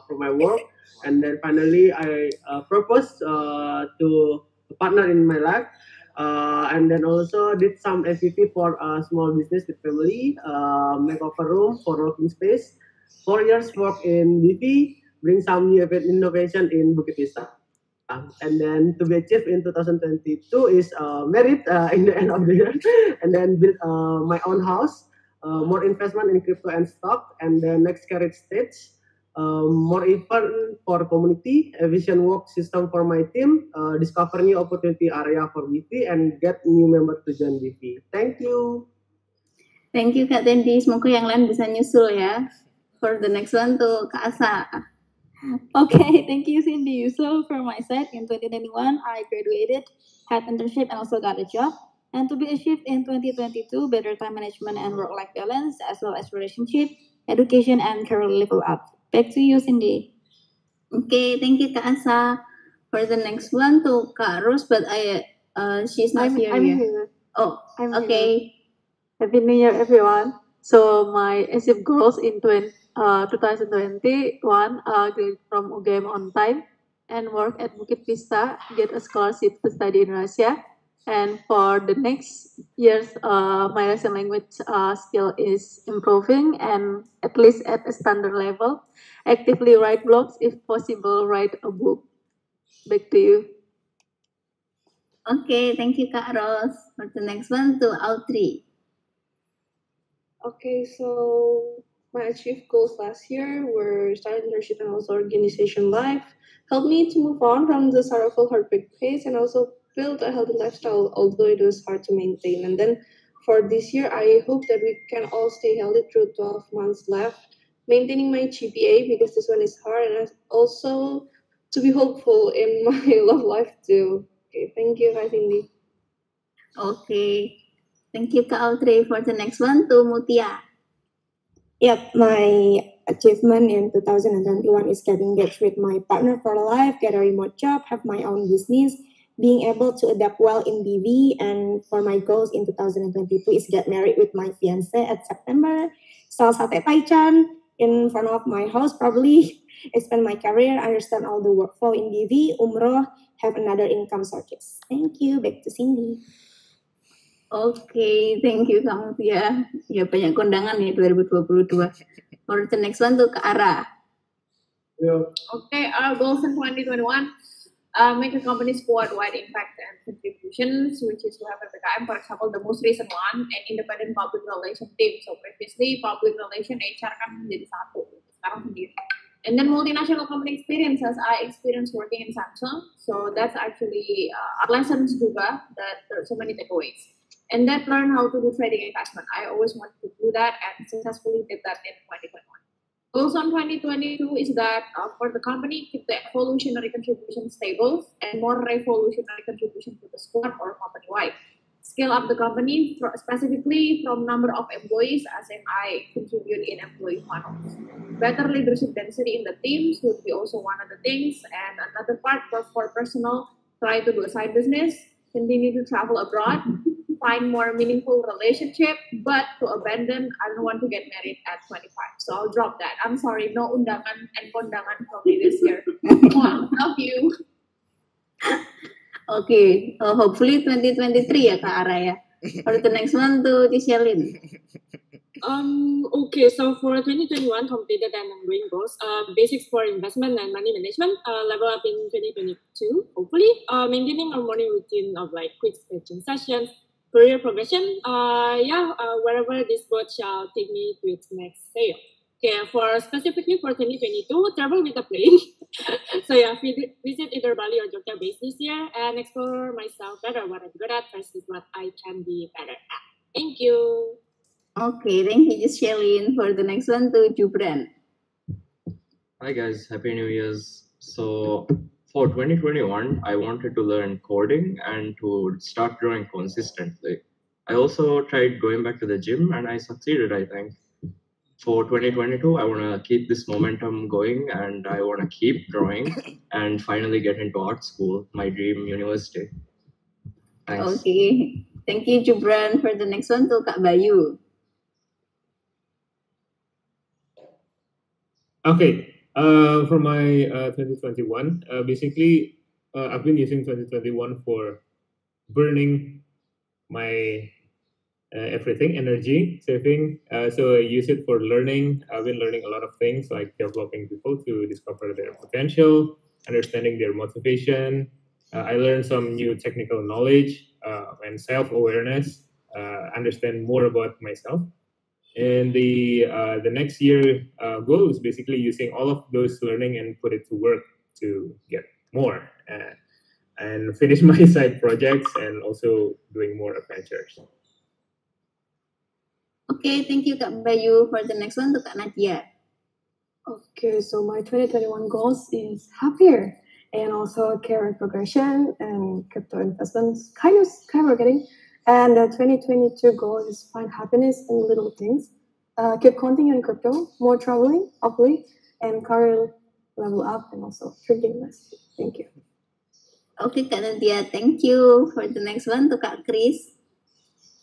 for my work, and then finally I proposed to a partner in my life, and then also did some MVP for small business with family, make up a room for working space, 4 years work in BP, bring some new innovation in Bukit Vista. And then to be achieved in 2022 is married in the end of the year, and then build my own house, more investment in crypto and stock, and then next career stage, more event for community, a vision work system for my team, discover new opportunity area for BP, and get new member to join BP. Thank you. Thank you Kak Tendi. Semoga yang lain bisa nyusul ya. For the next one to Kak Asa. Okay, thank you, Cindy. So for my side, in 2021, I graduated, had internship, and also got a job. And to be achieved in 2022, better time management and work-life balance, as well as relationship, education, and career level up. Back to you, Cindy. Okay, thank you Kak Asa. For the next one to Kak Rose, but she's not here I'm yet. here. Oh, I'm okay. here. Happy New Year, everyone. So my achieved goals in 2021, graduate from UGM on time and work at Bukit Vista, get a scholarship to study in Russia. And for the next years, my Russian language skill is improving and at least at a standard level. Actively write blogs, if possible, write a book. Back to you. Okay, thank you, Kak Ros. For the next one, to Audrey. Okay, so my achieved goals last year were start internship and also organization life. Helped me to move on from the sorrowful heartbreak phase and also build a healthy lifestyle, although it was hard to maintain. And then for this year, I hope that we can all stay healthy through 12 months left, maintaining my GPA because this one is hard, and also to be hopeful in my love life too. Okay, thank you, Kak Cindy. Okay, thank you, Kak Audrey. For the next one, to Mutia. Yep, my achievement in 2021 is getting engaged with my partner for life, get a remote job, have my own business, being able to adapt well in BV, and for my goals in 2022 is get married with my fiance at September, sell sate taichan in front of my house probably, expand my career, understand all the workflow in BV, umroh, have another income sources. Thank you, back to Cindy. Okay, thank you Kak Mutia. Ya banyak kondangan ya 2022. For the next one, to Kak Ara. Okay, our goals in 2021, make a company's worldwide impact and contributions, which is to have everytime. For example, the most recent one, an independent public relation team. So previously, public relation HR kan menjadi satu, sekarang sendiri. And then multinational company experiences, I experienced working in Samsung. So that's actually lessons juga, that there are so many takeaways. And then learn how to do trading investment. I always wanted to do that and successfully did that in 2021. Goals on 2022 is that for the company, keep the evolutionary contribution stable and more revolutionary contribution to the squad or company-wide. Scale up the company specifically from number of employees, as in I contribute in employee funnels. Better leadership density in the teams would be also one of the things. And another part for personal, try to do a side business, continue to travel abroad, find more meaningful relationship, but to abandon, I don't want to get married at 25. So I'll drop that. I'm sorry, no undangan and kondangan from me this year. Love you. Okay, hopefully 2023 ya Kak Ara ya. For the next one, to Tishalin. Okay, so for 2021 completed and ongoing goals, basics for investment and money management, level up in 2022, hopefully, maintaining a morning routine of like quick stretching sessions, career progression, wherever this boat shall take me to its next sail. Okay, for specifically for 2022, travel with a plane. So yeah, visit either Bali or Jogja base this year and explore myself better, what I'm good at versus what I can be better at. Thank you. Okay, thank you, Shelin. For the next one, to Jubran. Hi guys, Happy New Year's. So for 2021, I wanted to learn coding and to start drawing consistently. I also tried going back to the gym and I succeeded, I think. For 2022, I want to keep this momentum going and I want to keep drawing and finally get into art school, my dream university. Thanks. Okay, thank you, Jubran. For the next one, to Kak Bayu. Okay, for my 2021, basically, I've been using 2021 for burning my everything, energy, saving. So I use it for learning. I've been learning a lot of things, like developing people to discover their potential, understanding their motivation. I learned some new technical knowledge and self-awareness, understand more about myself. And the next year goal is basically using all of those learning and put it to work to get more and finish my side projects and also doing more adventures. Okay, thank you Kak Bayu. For the next one, to Kak Nadia. Okay, so my 2021 goals is happier and also career progression and crypto investments, kind of skyrocketing. And the 2022 goal is find happiness in little things. Keep counting on crypto, more traveling, hopefully, and career level up and also drinking less. Thank you. Okay, Kak Nadia, thank you. For the next one, to Kak Chris.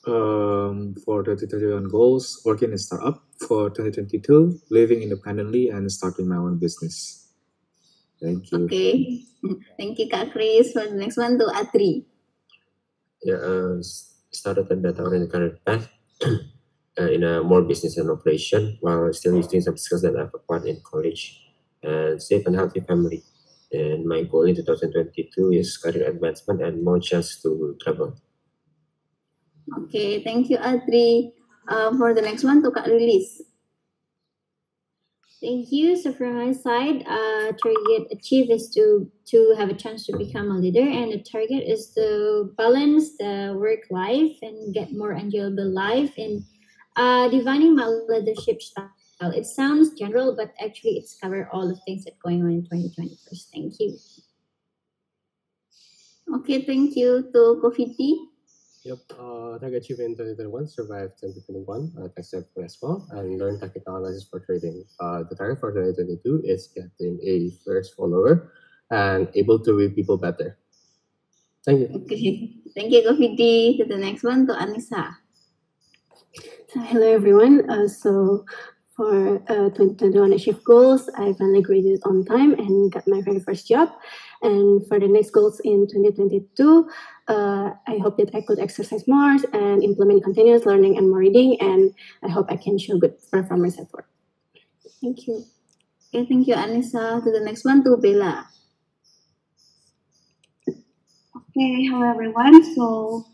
For 2021 goals, working in startup. For 2022, living independently and starting my own business. Thank you. Okay, thank you Kak Chris. For the next one, to Atri. Started a data-oriented career path in a more business and operation while still using some skills that I've acquired in college and save and healthy family. And my goal in 2022 is career advancement and more chance to travel. Okay, thank you, Adri. For the next one, to Kak Lilis. Thank you. So from my side, target achieve is to have a chance to become a leader, and the target is to balance the work life and get more enjoyable life and defining my leadership style. It sounds general, but actually it's cover all the things that going on in 2021. Thank you. Okay, thank you. To Kofiti. Yep, target achieved in 2021, survived 2021, tech sector as well, and learn technical analysis for trading. The target for 2022 is getting a first follower and able to read people better. Thank you. Okay, thank you, Kofiti. To the next one, to Anissa. Hello everyone. So for 2021 achieve goals, I finally graduated on time and got my very first job. And for the next goals in 2022, I hope that I could exercise more and implement continuous learning and more reading. And I hope I can show good performance at work. Thank you. Okay, thank you, Anissa. To the next one, to Bella. Okay, hello everyone. So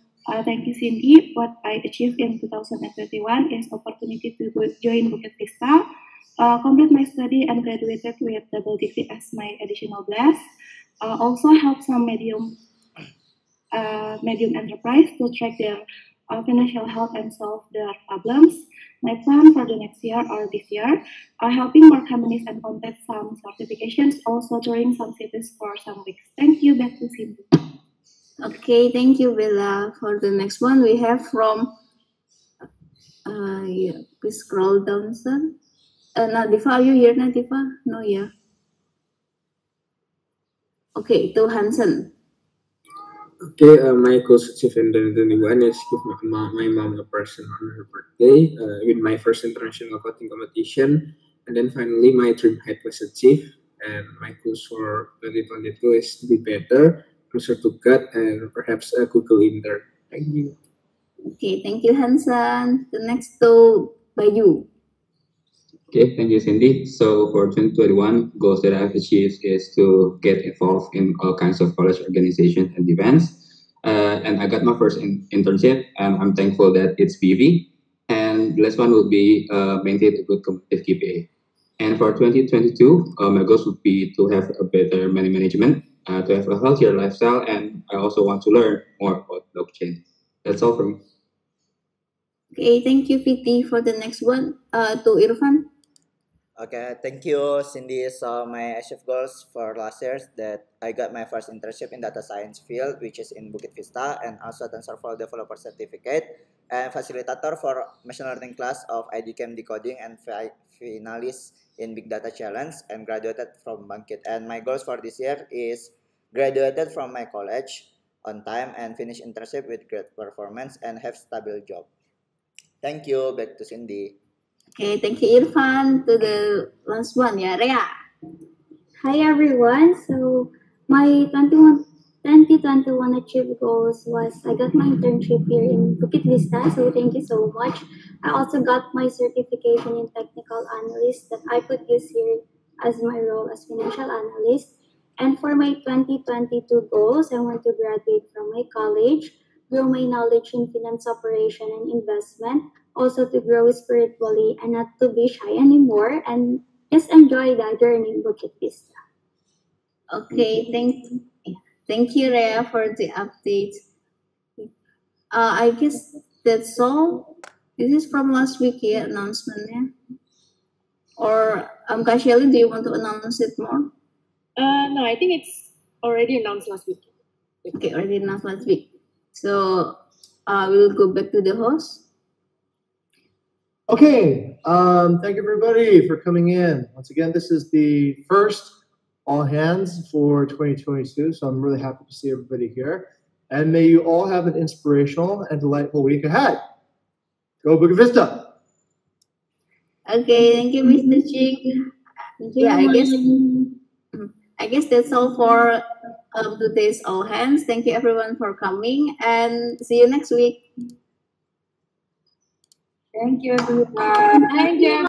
thank you, Cindy. What I achieved in 2021 is opportunity to join Bukit Vista, complete my study and graduated with double degree as my additional bless. Also help some medium enterprise to track their financial health and solve their problems. My plan for the next year or this year are helping more companies and contact some certifications, also touring some cities for some weeks. Thank you. Back to Cindy. Okay, thank you, Bella. For the next one, we have from, please scroll down, sir. Nadifa, are you here, Nadifa? No, yeah. Okay, to Hansen. Okay, my goals achieved in 2021 is give my mom a present on her birthday with my first international coding competition. And then finally, my dream height was achieved. And my goals for 2022 is to be better, closer to God, and perhaps a Google intern. Thank you. Okay, thank you, Hansen. The next to Bayu. Okay, thank you, Cindy. So for 2021, goals that I've achieved is to get involved in all kinds of college organizations and events. And I got my first internship, and I'm thankful that it's BV. And the last one would be maintain a good competitive KPI. And for 2022, my goals would be to have a better money management, to have a healthier lifestyle, and I also want to learn more about blockchain. That's all from me. Okay, thank you, Fiti. For the next one, to Irfan. Okay, thank you, Cindy. So my achieved goals for last year is that I got my first internship in data science field, which is in Bukit Vista, and also TensorFlow developer certificate, and facilitator for machine learning class of IDCAM decoding, and finalist in Big Data Challenge, and graduated from Bangkit. And my goals for this year is graduated from my college on time and finish internship with great performance and have stable job. Thank you. Back to Cindy. Okay, thank you, Irfan. To the last one, yeah, Rea. Hi everyone. So my 2021 achieved goals was I got my internship here in Bukit Vista. So thank you so much. I also got my certification in technical analyst that I could use here as my role as financial analyst. And for my 2022 goals, I want to graduate from my college, grow my knowledge in finance operation and investment, also to grow spiritually and not to be shy anymore, and just enjoy the journey in Bukit Vista. Okay, thank you, Rhea, for the update. I guess that's all. This is from last week, yeah, announcement, yeah. Or Kak Shelly, do you want to announce it more? No, I think it's already announced last week. Okay, already announced last week. So we'll go back to the host. Okay, thank you everybody for coming in. Once again, this is the first all hands for 2022, so I'm really happy to see everybody here. And may you all have an inspirational and delightful week ahead. Go Bukit Vista! Okay, thank you, Mr. Ching. Yeah, I guess that's all for today's all hands. Thank you everyone for coming, and see you next week. Thank you, everyone. Thank you.